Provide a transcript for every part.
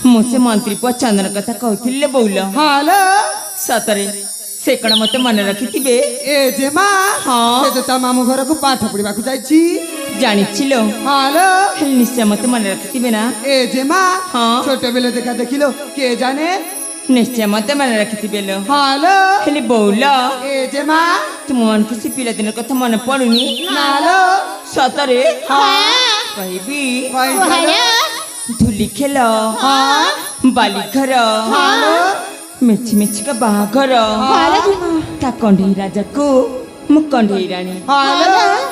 मुझे मंत्री पुआ चंदन कथा कहते बोल हालो सतरे से कण मत मन रखी ए जे मा हाँ से तो ता मामू घर को पाठ पढ़ा जाइछि जानिछिलो हालो निश्चय मत मन रखी ना ए जे मा हाँ छोटे बेले देखा देखिलो के जाने निश्चय मत मन रखी बेलो हालो खाली बोल ए जे मा तुम मन खुशी पिला दिन कथा मन पड़ुनी नालो सतरे हाँ कहबी धूली खेल बाली घर मिछि मिछि का बाघर ता कंढई राजा को मु कंढई रानी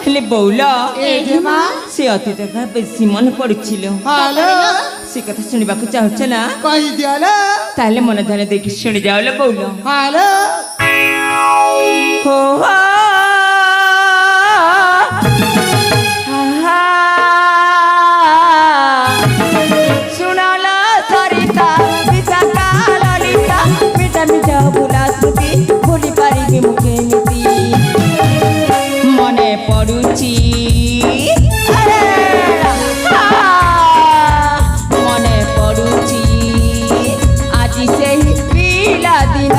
हेले बौल से अतीत का बेसी मन पड़ुछिलो से कथा सुनिबा को चाहछ ना कहि दियाला ताले मन ध्यान देखि सुनि जाओले बौल हालो हो मने पड़ुची मने पड़ुची आज से पिला दिन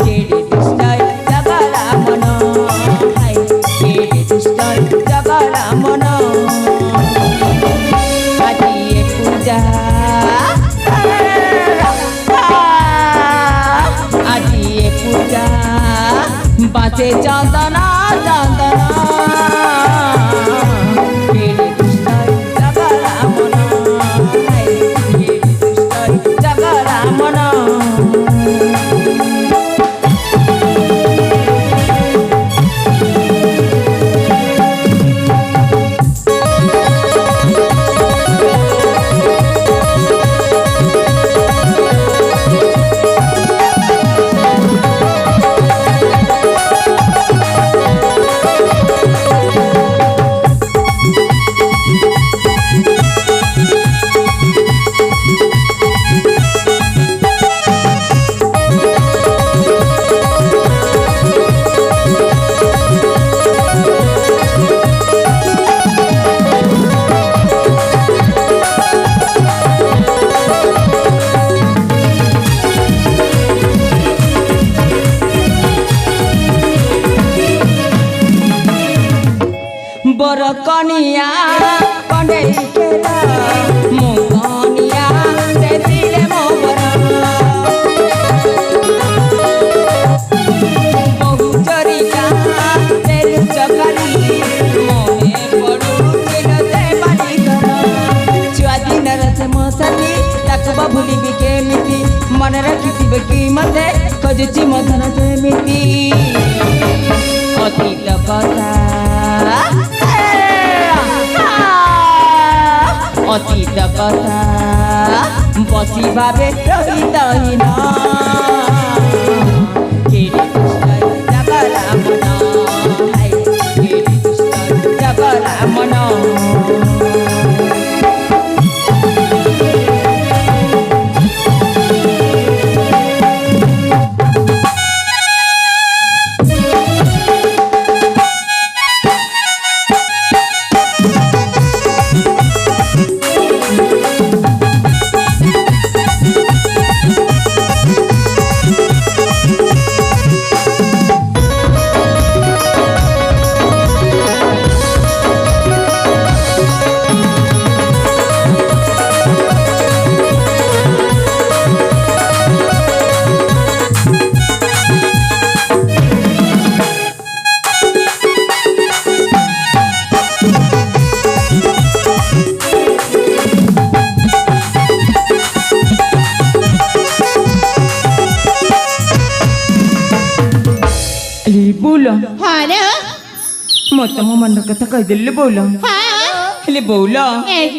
केड़े दुष्ट जगला मन केड़े दुष्ट जगला मन आज ये पूजा आज ये पूजा बाजे चंदना चंदना केड़े दुष्ट जगला मन केड़े दुष्ट जगला मन बर कनिया कंढई खेला मो कनिया से दिले मो बर बहु चरिका तेल चकरी मोने पड़ू चिन से बाली कर छुआ दिन रसे मसली ताकबा भूली भी केमिति मन रखिथिबे कि मते खजुची मधन जेमिति अतीत कथा अतीत कथा बसी भावे रहितहीन केड़े दुष्ट जगला मन केड़े दुष्ट जगला मन बोल मत मो मन कथा कहीदेली बोल हेले बोल